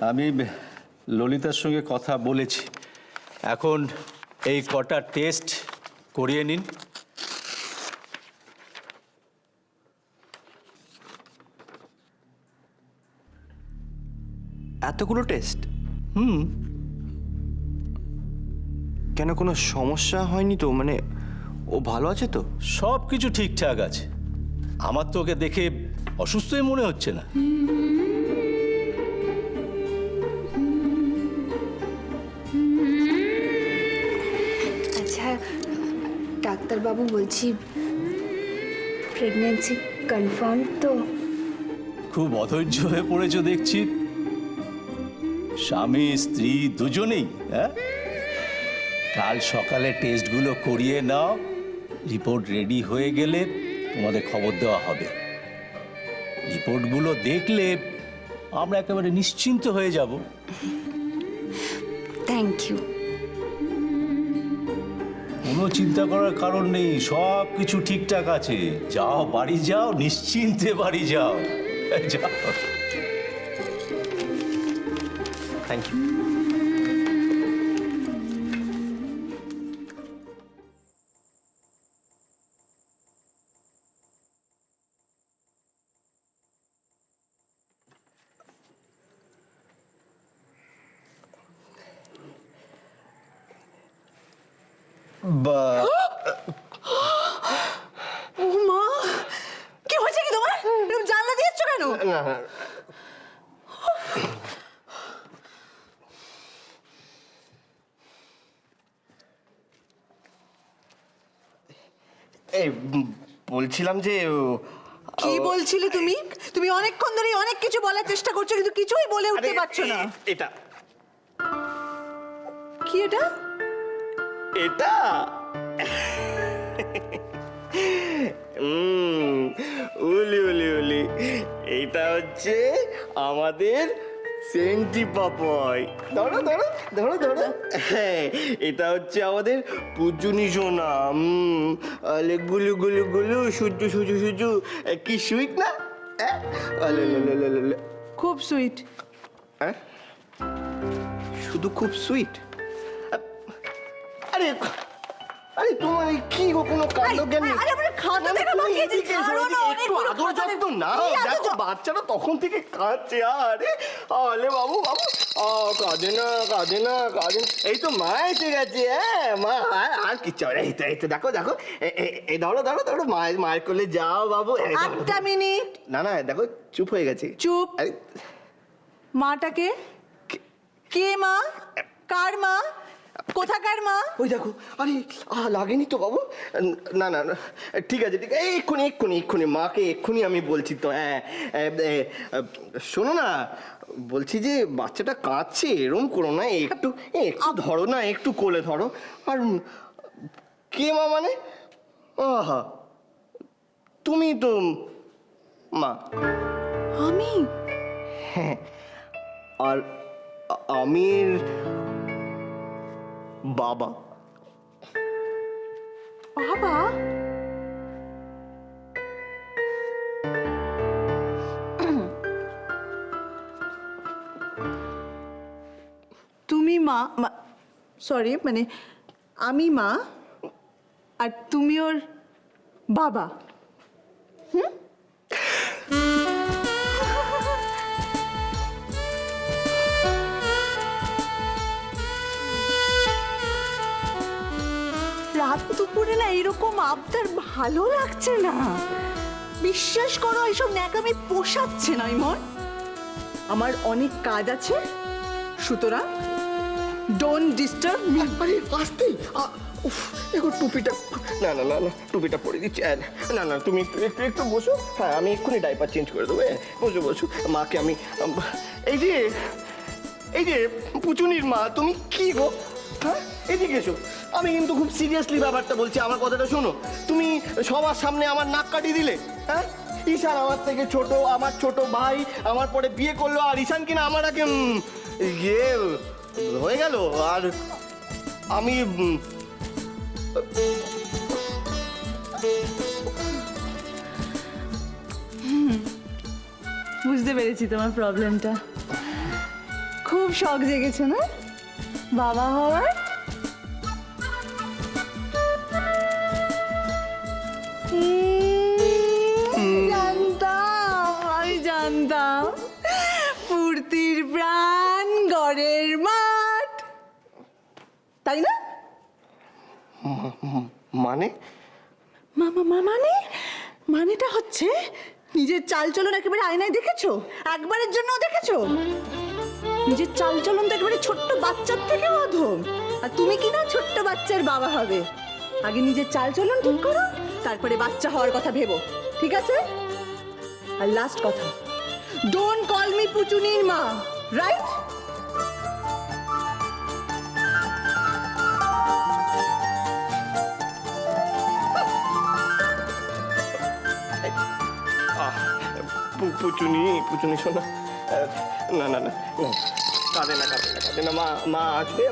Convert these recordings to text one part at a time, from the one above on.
আমি ললিতার সঙ্গে কথা বলেছি, এখন এই কটা টেস্ট করিয়ে নিন। এতগুলো টেস্ট? হুম। কেন, কোনো সমস্যা হয়নি তো? মানে ও ভালো আছে তো? সব কিছু ঠিকঠাক আছে, আমার তো ওকে দেখে অসুস্থই মনে হচ্ছে না। আচ্ছা ডাক্তারবাবু, বলছি প্রেগন্যান্সি কনফার্ম তো? খুব অধৈর্য হয়ে পড়েছো দেখছি, স্বামী স্ত্রী দুজনেই। হ্যাঁ, কাল সকালে টেস্টগুলো করিয়ে নাও, রিপোর্ট রেডি হয়ে গেলে তোমাদের খবর দেওয়া হবে। রিপোর্টগুলো দেখলে আমরা একেবারে নিশ্চিন্ত হয়ে যাব। Thank you. কোনো চিন্তা করার কারণ নেই, সব কিছু ঠিকঠাক আছে। যাও, বাড়ি যাও, নিশ্চিন্তে বাড়ি যাও। যাও। Thank you. ও মা, কি হয়েছে কি তোমার? এরকম জানলা দিয়ে এসছো কেন? এই বলছিলাম যে কি বলছিলে তুমি? তুমি অনেকক্ষণ ধরে অনেক কিছু বলার চেষ্টা করছো, কিন্তু কিছুই বলে উঠতে পারছো না। এটা কি এটা? এটা উলি উলি উলি, এইটা হচ্ছে আমাদের সেন্টি পাপয়। ধরো ধরো ধরো ধরো। হ্যাঁ, এটা হচ্ছে আমাদের পুজুনি সোনা। আলে গুলু গুলু গুলু, সুজু সুজু সুজু, কি সুইট না? আলে লে লে লে লে। খুব সুইট। হ্যাঁ, শুধু খুব সুইট? আরে আরে তোমার কি কোনো কাণ্ড জ্ঞান নেই? আরে আমরা খাতা থেকে বাকিয়েছি, ছাড়ো না, একটু অনেকগুলো আদর খাতা যত্ন থেকে- নাও। কি আদর দেখো যত্ন? বাচ্চারা তখন থেকে কাঁদছে। আরে আলে বাবু বাবু, কাঁদে না কাঁদে না কাঁদে না। এই তো মা এসে গেছে। হ্যাঁ মা, আর কিচ্ছু হবে না। এই তো এই তো দেখো দেখো, এই ধরো ধরো ধরো, মায়ের কোলে যাও বাবু। এই ধরো। একটা মিনিট না না, দেখো চুপ হয়ে গেছে। চুপ। আরে মাটাকে? কে মা? কার মা? কোথাকার মা? ওই দেখো, আরে লাগেনি তো বাবু। না না না, ঠিক আছে ঠিক আছে, এক্ষুনি এক্ষুনি এক্ষুনি মাকে এক্ষুনি আমি বলছি তো। হ্যাঁ, শোনো না, বলছি যে বাচ্চাটা কাঁদছে, এরম করো না, একটু একটু ধরো না, একটু কোলে ধরো। আর কে মা মানে? আহা, তুমি তো মা। আমি? হ্যাঁ, আর আমির বাবা। বাবা? তুমি মা? সরি, মানে আমি মা আর তুমি ওর বাবা? রাত দুপুরে না এরকম আবদার ভালো লাগছে না। বিশ্বাস করো, এইসব ন্যাকামি পোষাচ্ছে না ইমন। আমার অনেক কাজ আছে, সুতরাং ডোন্ট ডিস্টার্ব মি। আরে আসতে, দেখো টুপিটা, না না না না, টুপিটা পরে দিচ্ছি। না না, তুমি একটু একটু একটু বসো। হ্যাঁ, আমি এক্ষুনি ডাইপার চেঞ্জ করে দেবো। বসো বসো, মাকে আমি এই যে পুচুনির মা, তুমি কি গো? হ্যাঁ, এদিকে এসো। আমি কিন্তু খুব সিরিয়াসলি ব্যাপারটা বলছি, আমার কথাটা শোনো। তুমি সবার সামনে আমার নাক কাটিয়ে দিলে। হ্যাঁ, ঈশান আমার থেকে ছোট, আমার ছোট ভাই, আমার পরে বিয়ে করলো, আর ঈশান কিনা আমার আগে ইয়ে হয়ে গেল। আর আমি বুঝতে পেরেছি তোমার প্রবলেমটা। খুব শখ জেগেছে না বাবা হওয়ার? জানতাম, আমি জানতাম। ফুর্তির প্রাণ গড়ের মাঠ, তাই না? মানে মানেটা হচ্ছে নিজের চালচলন একেবারে আয়নায় দেখেছো? একবারের জন্য দেখেছো? নিজের চালচলন তো একেবারে ছোট্ট বাচ্চার থেকেও অধম। আর তুমি কি না ছোট্ট বাচ্চার বাবা হবে? আগে নিজের চালচলন ঠিক করো, তারপরে বাচ্চা হওয়ার কথা ভেবো, ঠিক আছে? আর লাস্ট কথা, ডোন্ট কল মি পুচুনির মা, রাইট? পুচুনি শোনা, না না না, কাঁদে না, মা আসবে,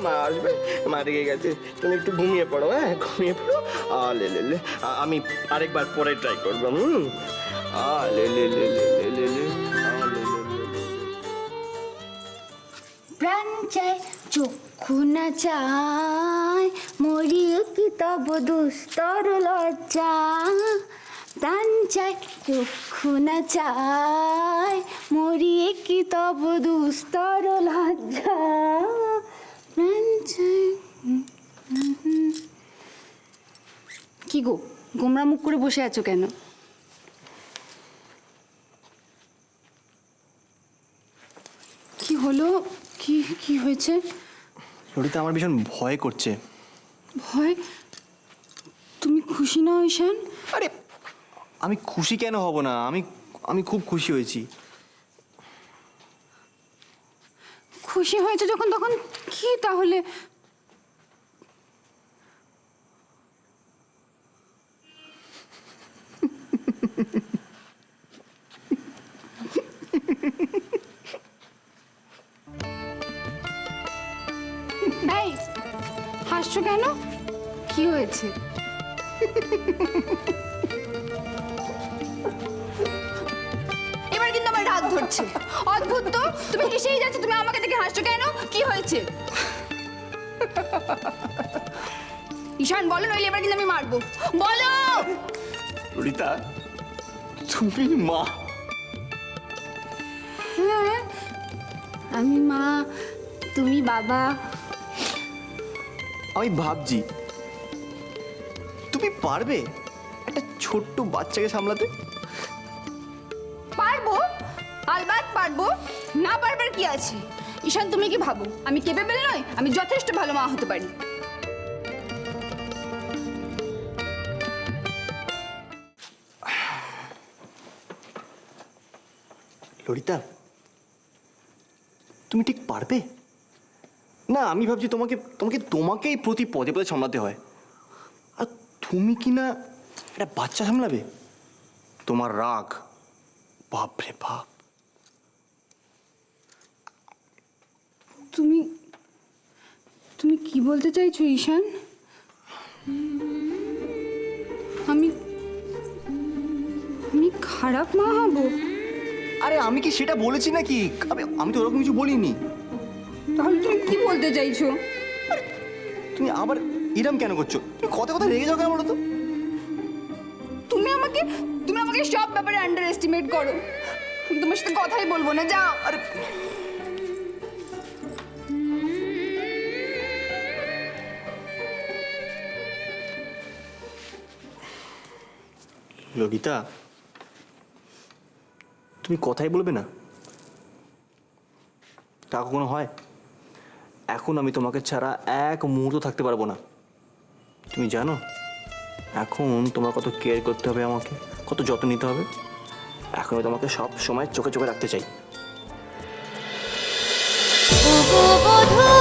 মা রেগে গেছে। তুমি একটু ঘুমিয়ে পড়ো, হ্যাঁ ঘুমিয়ে পড়ো। লে আমি আরেকবার পরে ট্রাই করবো। লে প্রাণ চায় চক্ষু না চায়, মরিয়ে কি তব দুস্তর লজ্জা। প্রাণ চায় চক্ষু না চায়, মরিয়ে কি তব দুস্তর লজ্জা। প্রাণ চায়। কি গো, গোমরা মুখ করে বসে আছো কেন? কি হলো? কি হয়েছে? ললিতা, আমার ভীষণ ভয় করছে। ভয়? তুমি খুশি নও ঈশান? আরে আমি খুশি কেন হব না? আমি খুব খুশি হয়েছি। খুশি হয়েছে যখন, তখন কি তাহলে? এই হাসছো কেন? কি হয়েছে? এবার কিন্তু আমার রাগ ধরছে। অদ্ভুত তো, তুমি হেসেই যাচ্ছ, তুমি আমাকে দেখে হাসছো কেন? কি হয়েছে? ঈশান বলো, নইলে এবার কিন্তু আমি মারবো। বলো। ললিতা, তুমি মা? হ্যাঁ, আমি মা, তুমি বাবা। আমি ভাবছি তুমি পারবে একটা ছোট্ট বাচ্চাকে সামলাতে? পারবো, আলবাত পারবো, না পারবার কি আছে? ঈশান, তুমি কি ভাবো আমি কেপেবল নই? আমি যথেষ্ট ভালো মা হতে পারি। ললিতা, তুমি ঠিক পারবে? না, আমি ভাবছি তোমাকেই প্রতি পদে পদে সামলাতে হয়। আর তুমি কি না একটা বাচ্চা সামলাবে? তোমার রাগ, বাপরে বাপ। তুমি কি বলতে চাইছো ঈশান? আমি খারাপ মা হব? আরে আমি কি সেটা বলেছি নাকি? আমি তো ওরকম কিছু বলিনি। তাহলে তুমি কি বলতে চাইছো? তুমি আবার এরম কেন করছো? তুমি কথা রেগে যাও কেন বলো তো? তুমি আমাকে সব ব্যাপারে আন্ডার এস্টিমেট করো। আমি তোমার সাথে কথাই বলবো না, যাও। আরে ললিতা, তুমি কথাই বলবে না? তা কখনো হয়? এখন আমি তোমাকে ছাড়া এক মুহূর্ত থাকতে পারবো না। তুমি জানো এখন তোমার কত কেয়ার করতে হবে, আমাকে কত যত্ন নিতে হবে। এখন আমি তোমাকে সব সময় চোখে চোখে রাখতে চাই। বধূ